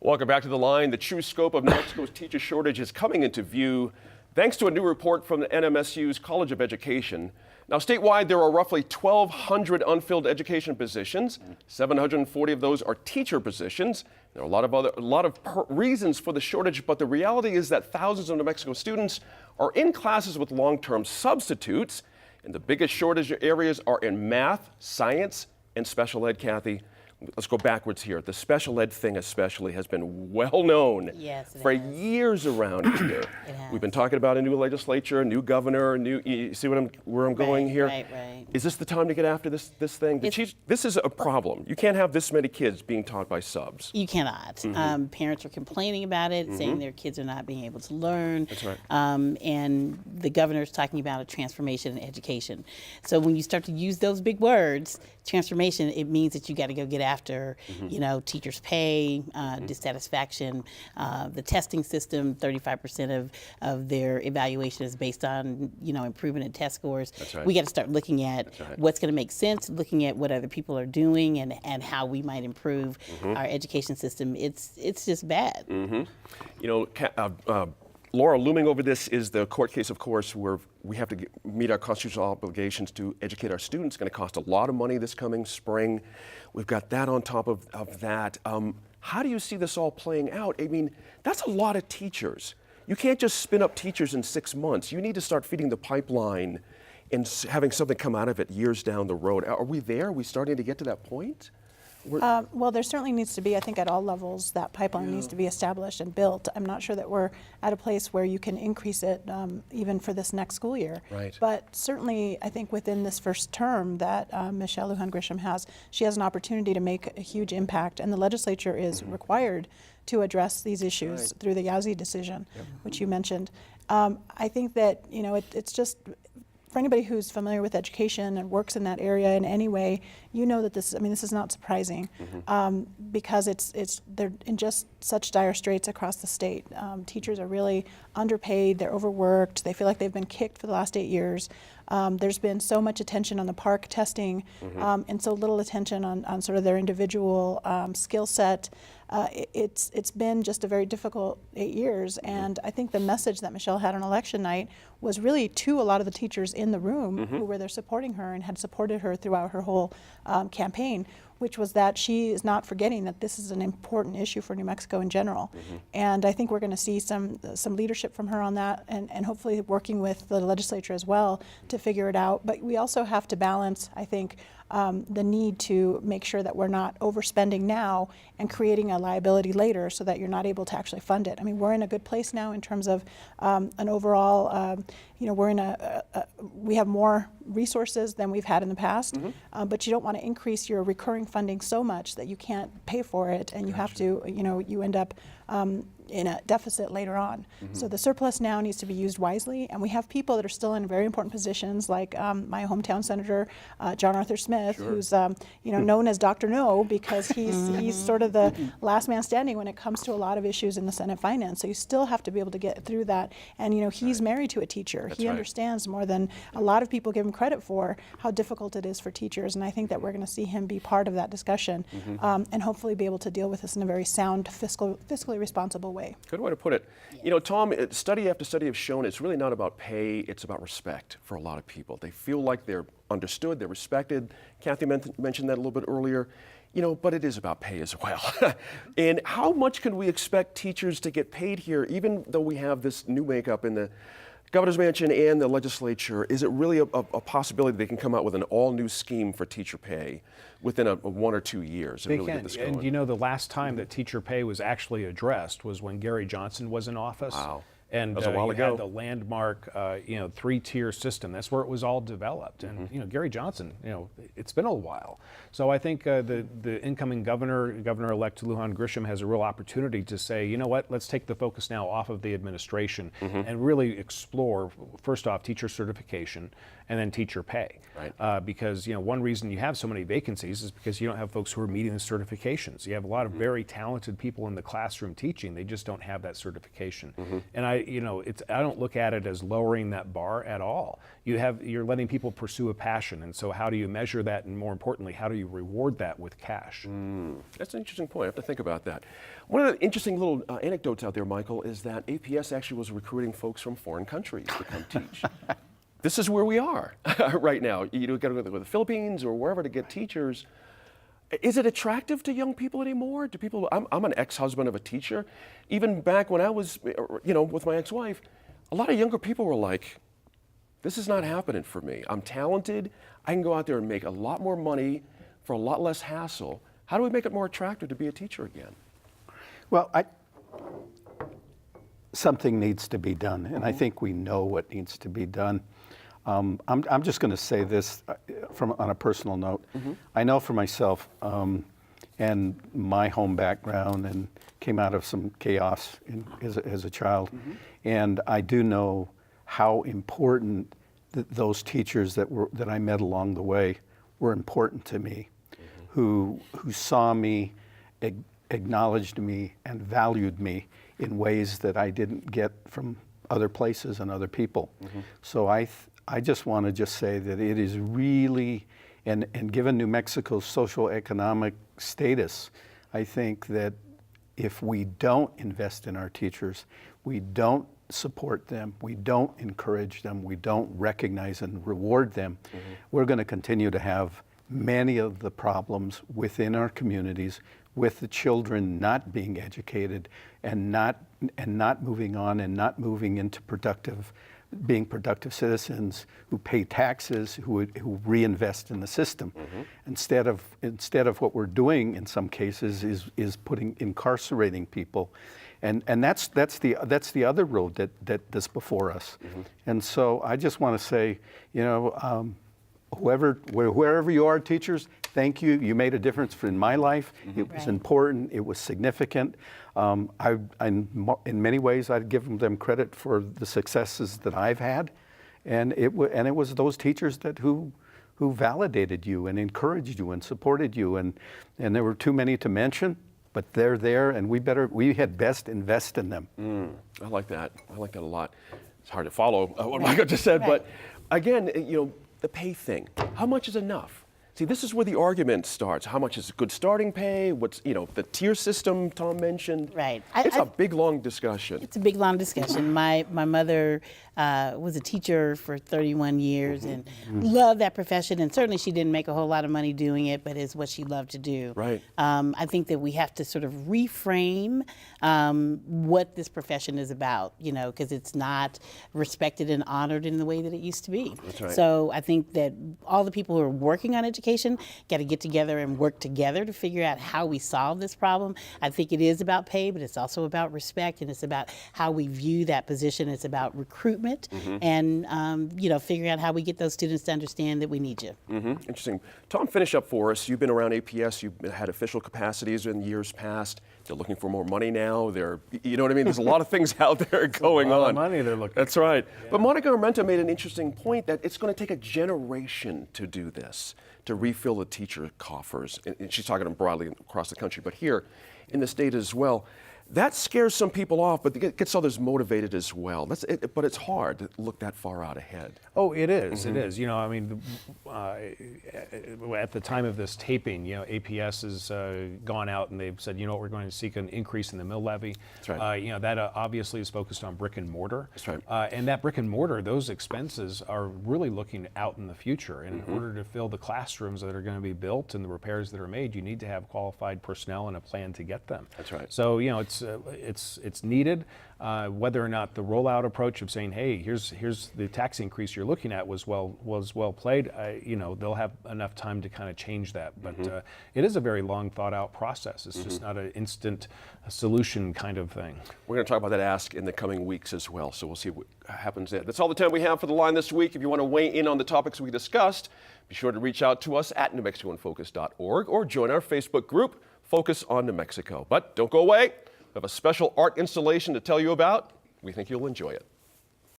Welcome back to The Line. The true scope of New Mexico's teacher shortage is coming into view thanks to a new report from the NMSU's College of Education. Now, statewide, there are roughly 1,200 unfilled education positions. 740 of those are teacher positions. There are a lot of reasons for the shortage, but the reality is that thousands of New Mexico students are in classes with long-term substitutes, and the biggest shortage areas are in math, science, and special ed, Kathy. Let's go backwards here. The special ed thing especially has been well known for years around here. We've been talking about a new legislature, a new governor, you see where I'm going here? Right. Is this the time to get after this thing? This is a problem. You can't have this many kids being taught by subs. You cannot. Parents are complaining about it, saying their kids are not being able to learn. That's right. And the governor's talking about a transformation in education. So when you start to use those big words, transformation, it means that you got to go get after, teachers' pay, dissatisfaction, the testing system. 35% of their evaluation is based on, improvement in test scores. That's right. We got to start looking at what's going to make sense, looking at what other people are doing, and how we might improve our education system. It's just bad. Laura, looming over this is the court case, of course, where we have to meet our constitutional obligations to educate our students. It's going to cost a lot of money this coming spring. We've got that on top of that. How do you see this all playing out? I mean, that's a lot of teachers. You can't just spin up teachers in 6 months. You need to start feeding the pipeline and having something come out of it years down the road. Are we there? Are we starting to get to that point? Well, there certainly needs to be, I think at all levels, that pipeline needs to be established and built. I'm not sure that we're at a place where you can increase it even for this next school year. Right. But certainly, I think within this first term that Michelle Lujan Grisham has, she has an opportunity to make a huge impact, and the legislature is required to address these issues through the Yawzy decision, which you mentioned. I think that, it's just, for anybody who's familiar with education and works in that area in any way, you know that this is not surprising because they're in just such dire straits across the state. Teachers are really underpaid, they're overworked, they feel like they've been kicked for the last 8 years. There's been so much attention on the PARCC testing and so little attention on sort of their individual skill set. It's been just a very difficult 8 years, and I think the message that Michelle had on election night was really to a lot of the teachers in the room who were there supporting her and had supported her throughout her whole campaign, which was that she is not forgetting that this is an important issue for New Mexico in general. And I think we're going to see some leadership from her on that, and hopefully working with the legislature as well to figure it out. But we also have to balance, I think, the need to make sure that we're not overspending now and creating a liability later so that you're not able to actually fund it. I mean, we're in a good place now in terms of an overall, we have more resources than we've had in the past, but you don't want to increase your recurring funding so much that you can't pay for it, and you have to, you end up in a deficit later on. So the surplus now needs to be used wisely, and we have people that are still in very important positions, like my hometown senator, John Arthur Smith, who's known as Dr. No because he's sort of the last man standing when it comes to a lot of issues in the Senate Finance. So you still have to be able to get through that, and he's married to a teacher. He understands more than a lot of people give him credit for how difficult it is for teachers, and I think that we're going to see him be part of that discussion and hopefully be able to deal with this in a very sound, fiscally responsible way. Good way to put it. Tom, study after study have shown it's really not about pay, it's about respect for a lot of people. They feel like they're understood, they're respected. Kathy mentioned that a little bit earlier, but it is about pay as well. And how much can we expect teachers to get paid here, even though we have this new makeup in the governor's mansion and the legislature? Is it really a possibility they can come out with an all-new scheme for teacher pay within a 1 or 2 years and really get this going? And the last time that teacher pay was actually addressed was when Gary Johnson was in office. Wow. And that was a while ago. Had the landmark, 3-tier system. That's where it was all developed. And Gary Johnson, it's been a while. So I think the incoming Governor-elect Lujan Grisham, has a real opportunity to say, you know what, let's take the focus now off of the administration and really explore, first off, teacher certification and then teacher pay. Right. Because one reason you have so many vacancies is because you don't have folks who are meeting the certifications. You have a lot of very talented people in the classroom teaching. They just don't have that certification. And I don't look at it as lowering that bar at all. You're letting people pursue a passion, and so how do you measure that, and more importantly, how do you reward that with cash? That's an interesting point. I have to think about that. One of the interesting little anecdotes out there, Michael, is that APS actually was recruiting folks from foreign countries to come teach. This is where we are right now. You got to go to the Philippines or wherever to get teachers. Is it attractive to young people anymore? Do people? I'm an ex-husband of a teacher. Even back when I was, with my ex-wife, a lot of younger people were like, "This is not happening for me. I'm talented. I can go out there and make a lot more money for a lot less hassle. How do we make it more attractive to be a teacher again?" Well, something needs to be done, and I think we know what needs to be done. I'm just going to say this on a personal note. I know for myself and my home background, and came out of some chaos as a child, and I do know how important those teachers that I met along the way were important to me, who saw me, acknowledged me, and valued me in ways that I didn't get from other places and other people. So I just want to say that it is really, and given New Mexico's social economic status, I think that if we don't invest in our teachers, we don't support them, we don't encourage them, we don't recognize and reward them, we're going to continue to have many of the problems within our communities with the children not being educated and not moving on and not moving into being productive citizens who pay taxes, who reinvest in the system. Instead of what we're doing in some cases is incarcerating people, and that's the other road that's before us. And so I just want to say, wherever you are, teachers, thank you. You made a difference in my life. It was important. It was significant. In many ways, I'd give them credit for the successes that I've had, and it was those teachers who validated you and encouraged you and supported you, and there were too many to mention, but they're there, and we had best invest in them. I like that. I like that a lot. It's hard to follow what Michael just said, but again, the pay thing. How much is enough? See, this is where the argument starts. How much is good starting pay? What's, the tier system Tom mentioned? Right. It's a big, long discussion. It's a big, long discussion. My mother was a teacher for 31 years and loved that profession. And certainly she didn't make a whole lot of money doing it, but it's what she loved to do. Right. I think that we have to sort of reframe what this profession is about, because it's not respected and honored in the way that it used to be. That's right. So I think that all the people who are working on education got to get together and work together to figure out how we solve this problem. I think it is about pay, but it's also about respect, and it's about how we view that position. It's about recruitment and, figuring out how we get those students to understand that we need you. Interesting. Tom, finish up for us. You've been around APS. You've had official capacities in years past. They're looking for more money now. You know what I mean? There's a lot of things out there going on. A lot of money they're looking for. That's right. Yeah. But Monica Armenta made an interesting point that it's going to take a generation to do this, to refill the teacher coffers. And she's talking broadly across the country, but here in the state as well. That scares some people off, but it gets others motivated as well. But it's hard to look that far out ahead. Oh, it is. It is. At the time of this taping, APS has gone out and they've said, we're going to seek an increase in the mill levy. That's right. That obviously is focused on brick and mortar. That's right. And that brick and mortar, those expenses are really looking out in the future. And in order to fill the classrooms that are going to be built and the repairs that are made, you need to have qualified personnel and a plan to get them. That's right. So it's needed. Whether or not the rollout approach of saying, hey, here's the tax increase you're looking at was well played, they'll have enough time to kind of change that. But it is a very long thought out process. It's just not an instant solution kind of thing. We're going to talk about that ask in the coming weeks as well, so we'll see what happens there. That's all the time we have for The Line this week. If you want to weigh in on the topics we discussed, be sure to reach out to us at NewMexicoInFocus.org or join our Facebook group, Focus on New Mexico. But don't go away. We have a special art installation to tell you about. We think you'll enjoy it.